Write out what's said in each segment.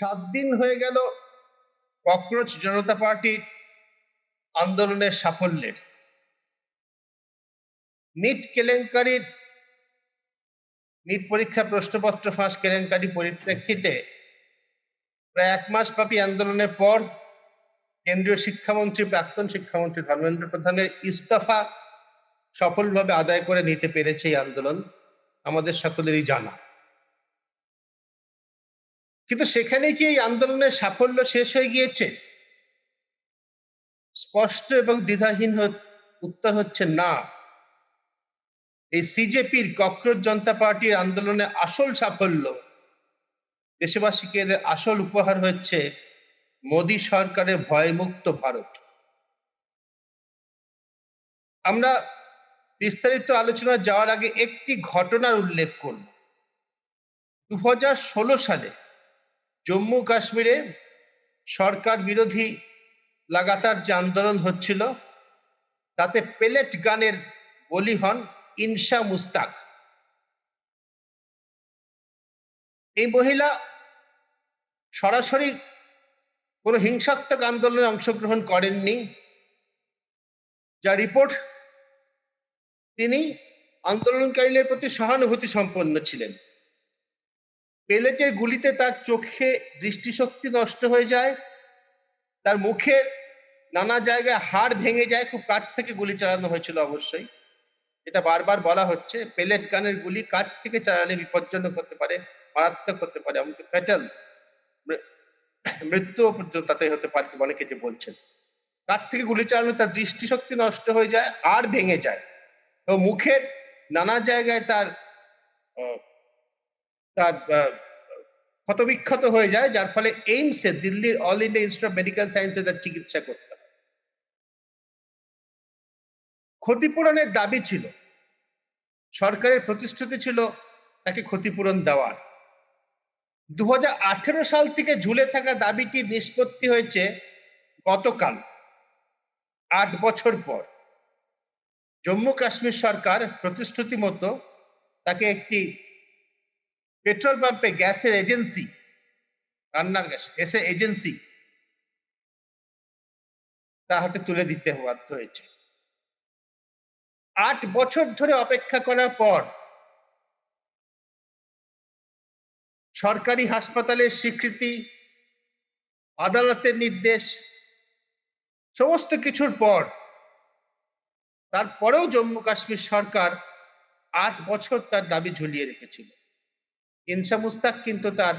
7 দিন হয়ে গেল ককরোচ জনতা পার্টির আন্দোলনের সাফল্যের। নিট কেলেঙ্কারির নিট পরীক্ষা প্রশ্নপত্র ফাঁস কেলেঙ্কারি পরিপ্রেক্ষিতে প্রায় 1 মাস ব্যাপী আন্দোলনের পর কেন্দ্রীয় শিক্ষামন্ত্রী প্রাক্তন শিক্ষামন্ত্রী ধর্মেন্দ্র প্রধানের ইস্তফা সফলভাবে আদায় করে নিতে পেরেছে এই আন্দোলন, আমাদের সকলেরই জানা। কিন্তু সেখানে কি এই আন্দোলনের সাফল্য শেষ হয়ে গিয়েছে? স্পষ্ট এবং দ্বিধাহীন উত্তর হচ্ছে না। এই সিজেপির ককরোচ জনতা পার্টির আন্দোলনে আসল সাফল্য, দেশবাসীকে এদের আসল উপহার হচ্ছে মোদী সরকারের ভয়মুক্ত ভারত। আমরা বিস্তারিত আলোচনা যাওয়ার আগে একটি ঘটনার উল্লেখ করব। 2016 সালে জম্মু কাশ্মীরে সরকার বিরোধী লাগাতার যে আন্দোলন হচ্ছিল, তাতে পেলেট গানের বলি হন ইনসা মুস্তাক। এই মহিলা সরাসরি কোনো হিংসাত্মক আন্দোলনে অংশগ্রহণ করেননি, যা রিপোর্ট তিনি আন্দোলনকারীদের প্রতি সহানুভূতি সম্পন্ন ছিলেন। পেলেটের গুলিতে তার চোখে দৃষ্টিশক্তি নষ্ট হয়ে যায়, তার মুখের নানা জায়গায় হাড় ভেঙে যায়। খুব কাছ থেকে গুলি চালানো হয়েছিল অবশ্যই, এটা বারবার বলা হচ্ছে। পেলেট গানের গুলি কাছ থেকে চালালে বিপজ্জনক হতে পারে, মারাত্মক হতে পারে, এমনকি ফ্যাটাল মৃত্যুও পর্যন্ত তাতে হতে পারে, অনেকে যে বলছেন। কাছ থেকে গুলি চালানো তার দৃষ্টিশক্তি নষ্ট হয়ে যায়, হাড় ভেঙে যায় এবং মুখের নানা জায়গায় তার তার ক্ষতবিক্ষত হয়ে যায়, যার ফলে এইমসে, দিল্লির all India institute of medical সায়েন্সে তার চিকিৎসা করতে হয়। ক্ষতিপূরণের দাবি ছিল, সরকারের প্রতিশ্রুতি ছিল তাকে ক্ষতিপূরণ দেওয়ার। 2018 সাল থেকে ঝুলে থাকা দাবিটির নিষ্পত্তি হয়েছে গতকাল, 8 বছর পর। জম্মু কাশ্মীর সরকার প্রতিশ্রুতি মতো তাকে একটি পেট্রোল পাম্পে গ্যাসের এজেন্সি, রান্নার গ্যাসের এজেন্সি তার হাতে তুলে দিতে বাধ্য হয়েছে। 8 বছর ধরে অপেক্ষা করার পর সরকারি হাসপাতালের স্বীকৃতি, আদালতের নির্দেশ, সমস্ত কিছুর পর তারপরেও জম্মু কাশ্মীর সরকার 8 বছর তার দাবি ঝুলিয়ে রেখেছিল। ইনসা মুস্তাক কিন্তু তার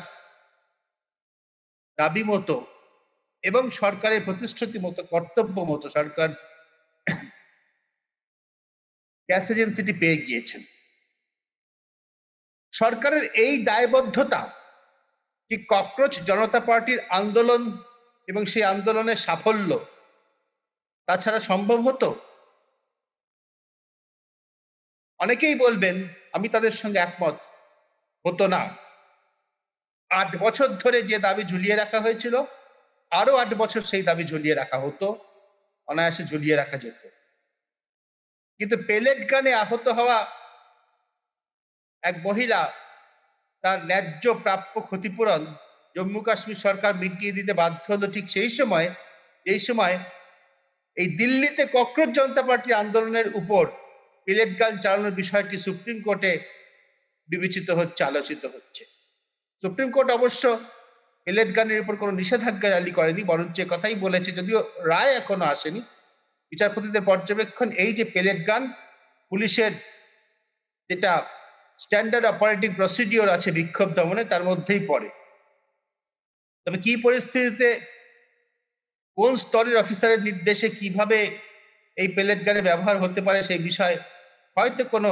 দাবি মতো এবং সরকারের প্রতিশ্রুতি মতো, কর্তব্য মতো সরকার গ্যাস এজেন্সিটি পেয়ে গিয়েছেন। সরকারের এই দায়বদ্ধতা কি ককরোচ জনতা পার্টির আন্দোলন এবং সেই আন্দোলনের সাফল্য তাছাড়া সম্ভব হতো? অনেকেই বলবেন, আমি তাদের সঙ্গে একমত, হতো না। 8 বছর ধরে যে দাবি ঝুলিয়ে রাখা হয়েছিল, আরো 8 বছর সেই দাবি ঝুলিয়ে রাখা হতো, অনায়াসে ঝুলিয়ে রাখা যেত। কিন্তু পেলেট গানে আহত হওয়া এক মহিলা, তার ন্যায্য প্রাপ্য ক্ষতিপূরণ জম্মু কাশ্মীর সরকার মিটিয়ে দিতে বাধ্য হলো ঠিক সেই সময়, এই সময় এই দিল্লিতে ককরোচ জনতা পার্টির আন্দোলনের উপর পেলেট গান চালানোর বিষয়টি সুপ্রিম কোর্টে বিবেচিত হচ্ছে, আলোচিত হচ্ছে। সুপ্রিম কোর্ট অবশ্য পেলেট গানের উপর কোনো নিষেধাজ্ঞা জারি করেনি, বরঞ্চ কথাই বলেছে, যদিও রায় এখনো আসেনি। বিচারপতিদের পর্যবেক্ষণ এই যে পেলেট গান পুলিশের যেটা স্ট্যান্ডার্ড অপারেটিং প্রসিডিওর আছে বিক্ষোভ দমনে, তার মধ্যেই পড়ে। তবে কি পরিস্থিতিতে, কোন স্তরের অফিসারের নির্দেশে কিভাবে এই পেলেট গানের ব্যবহার হতে পারে, সেই বিষয়ে হয়তো কোনো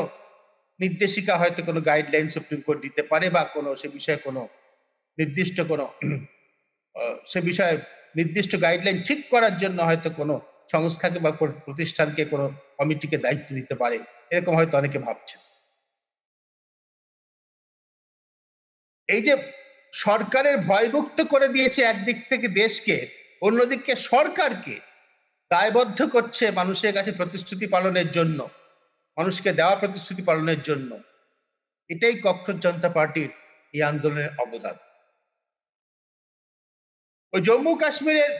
নির্দেশিকা, হয়তো কোনো গাইডলাইন সুপ্রিম কোর্ট দিতে পারে, বা কোনো সে বিষয়ে কোনো নির্দিষ্ট কোনো সে বিষয়ে নির্দিষ্ট গাইডলাইন ঠিক করার জন্য হয়তো কোনো সংস্থাকে বা প্রতিষ্ঠানকে, কোনো কমিটিকে দায়িত্ব দিতে পারে, এরকম হয়তো অনেকে ভাবছেন। এই যে সরকারের ভয়মুক্ত করে দিয়েছে একদিক থেকে দেশকে, অন্যদিকে সরকারকে দায়বদ্ধ করছে মানুষের কাছে প্রতিশ্রুতি পালনের জন্য, মানুষকে দেওয়া প্রতিশ্রুতি পালনের জন্য। এটাই ককরোচ জনতা পার্টির এই আন্দোলনের অবদান। ওই জম্মু কাশ্মীরের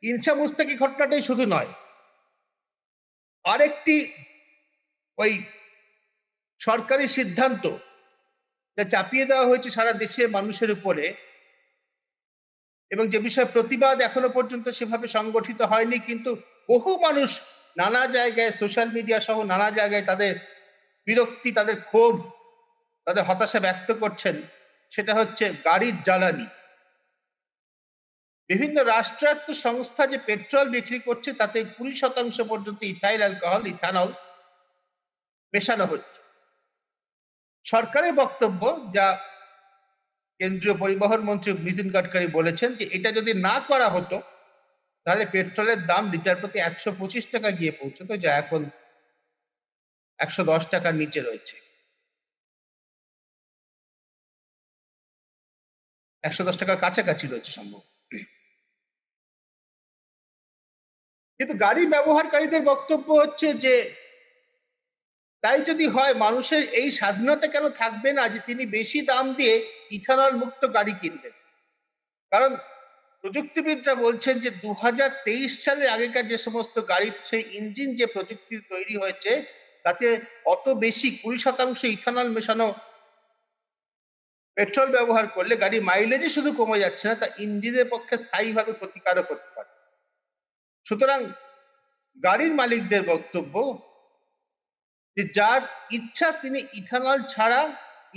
ইনসা মুস্তাকি ঘটনাটাই শুধু নয়, আরেকটি ওই সরকারি সিদ্ধান্ত যা চাপিয়ে দেওয়া হয়েছে সারা দেশের মানুষের উপরে, এবং যে বিষয়ে প্রতিবাদ এখনো পর্যন্ত সেভাবে সংগঠিত হয়নি, কিন্তু বহু মানুষ নানা জায়গায় সোশ্যাল মিডিয়া সহ নানা জায়গায় তাদের বিরক্তি, তাদের ক্ষোভ, তাদের হতাশা ব্যক্ত করছেন, সেটা হচ্ছে গাড়ির জ্বালানি। বিভিন্ন রাষ্ট্রায়ত্ত সংস্থা যে পেট্রোল বিক্রি করছে তাতে 20% পর্যন্ত ইথাইল অ্যালকোহল, ইথানল মেশানো হচ্ছে। সরকারের বক্তব্য, যা কেন্দ্রীয় পরিবহন মন্ত্রী নীতিন গডকরি বলেছেন, যে এটা যদি না করা হতো তাহলে পেট্রোলের দাম লিটার প্রতি 125 টাকা গিয়ে পৌঁছতো, যা এখন 110 টাকার নিচে রয়েছে। 110 টাকার কাছাকাছি রয়েছে সম্ভব। কিন্তু গাড়ি ব্যবহারকারীদের বক্তব্য হচ্ছে যে তাই যদি হয়, মানুষের এই স্বাধীনতা কেন থাকবে না যে তিনি বেশি দাম দিয়ে ইথানল মুক্ত গাড়ি কিনবেন? কারণ প্রযুক্তিবিদরা বলছেন যে 2023 সালের আগেকার যে সমস্ত গাড়ি, সেই ইঞ্জিন যে প্রযুক্তি তৈরি হয়েছে তাতে অত বেশি 20% ইথানল মেশানো পেট্রোল ব্যবহার করলে গাড়ি মাইলেজই শুধু কমে যাচ্ছে না, তা ইঞ্জিনের পক্ষে স্থায়ীভাবে ক্ষতিকারক হতে পারে। সুতরাং গাড়ির মালিকদের বক্তব্য যে যার ইচ্ছা তিনি ইথানল ছাড়া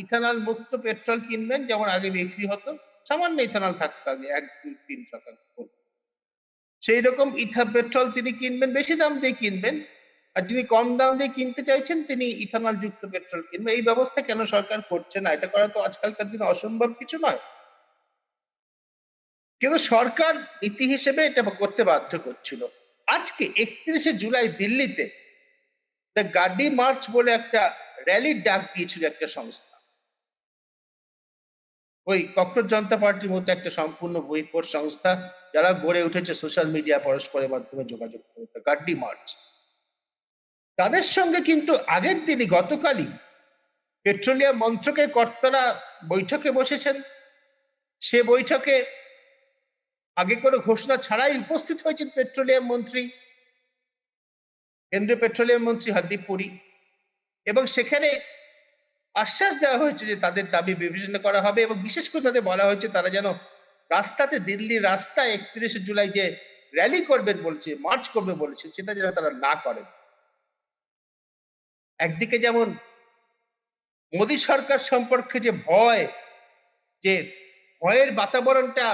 ইথানল মুক্ত পেট্রোল কিনবেন, যেমন আগে বিক্রি হতো, সামান্য ইথানল থাকতো আগে 1-2-3%, সেই রকম পেট্রোল তিনি কিনবেন, বেশি দাম দিয়ে কিনবেন। আর যিনি কম দাম দিয়ে কিনতে চাইছেন তিনি ইথানল যুক্ত পেট্রোল কিনবেন। এই ব্যবস্থা কেন সরকার করছে না? এটা করা তো আজকালকার দিনে অসম্ভব কিছু নয়, কিন্তু সরকার নীতি হিসেবে এটা করতে বাধ্য করছিল। আজকে 31শে জুলাই দিল্লিতে দ্য গাডি মার্চ বলে একটা র্যালির ডাক দিয়েছিল একটা সংস্থা, ওই ককরোচ জনতা পার্টির মতো একটা সম্পূর্ণ বহিঃপ্রকাশ সংস্থা, যারা গড়ে উঠেছে সোশ্যাল মিডিয়া পরস্পরের মাধ্যমে যোগাযোগ করে, দ্য গাডি মার্চ। তাদের সঙ্গে কিন্তু আগের দিনই, গতকালই পেট্রোলিয়াম মন্ত্রকের কর্তারা বৈঠকে বসেছেন। সে বৈঠকে আগে কোনো ঘোষণা ছাড়াই উপস্থিত হয়েছেন পেট্রোলিয়াম মন্ত্রী, কেন্দ্রীয় পেট্রোলিয়াম মন্ত্রী হরদীপ পুরী, এবং সেখানে আশ্বাস দেওয়া হয়েছে যে তাদের দাবি বিবেচনা করা হবে, এবং বিশেষ করে তাদের বলা হয়েছে তারা যেন রাস্তাতে, দিল্লির রাস্তায় 31শে জুলাই যে র্যালি করবেন বলছে, মার্চ করবে বলেছে, সেটা যেন তারা না করেন। একদিকে যেমন মোদী সরকার সম্পর্কে যে ভয়, যে ভয়ের বাতাবরণটা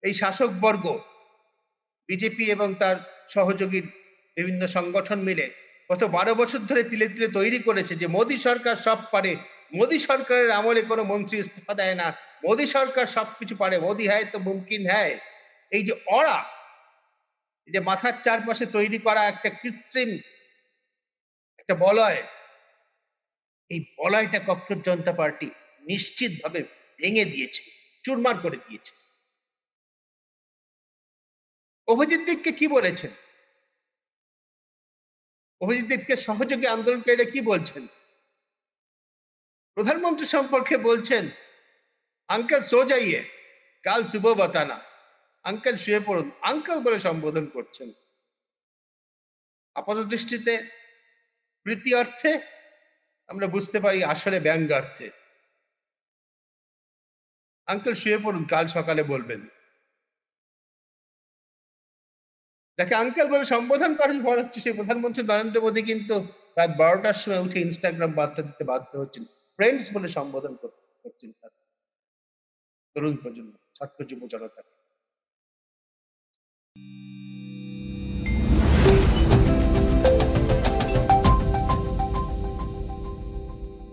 এই শাসক বর্গ, বিজেপি এবং তার সহযোগী বিভিন্ন সংগঠন মিলে গত 12 বছর ধরে তিলে তিলে তৈরি করেছে, যে মোদী সরকার সব পারে, মোদী সরকারের আমলে কোনো মন্ত্রী ইস্তফা দেয় না, মোদী সরকার সবকিছু পারে, মোদী হ্যায় তো মুমকিন হ্যায়। এই যে অরা, এই যে মাথার চারপাশে তৈরি করা একটা কৃত্রিম একটা বলয়, এই বলয়টা ককরোচ জনতা পার্টি নিশ্চিতভাবে ভেঙে দিয়েছে, চুরমার করে দিয়েছে। অভিজিৎ দিককে কি বলেছেন? অভিজিৎ দিককে সহযোগী আন্দোলনকারীরা কি বলছেন? প্রধানমন্ত্রী সম্পর্কে বলছেন, আঙ্কেল সো যাইয়ে, কাল সুবহ বাতানা, আঙ্কেল শুয়ে পড়ুন, আঙ্কেল বলে সম্বোধন করছেন। আপাত দৃষ্টিতে প্রীতি অর্থে আমরা বুঝতে পারি, আসলে ব্যঙ্গার্থে। আঙ্কেল শুয়ে পড়ুন, কাল সকালে বলবেন। যাকে আঙ্কেল বলে সম্বোধন করেন মনে হচ্ছে সেই প্রধানমন্ত্রী নরেন্দ্র মোদী কিন্তু রাত 12টার সময় উঠে ইনস্টাগ্রাম বার্তা দিতে বাধ্য হচ্ছেন, ফ্রেন্ডস বলে সম্বোধন করছেন তরুণ প্রজন্ম, ছাত্র যুব জনতা।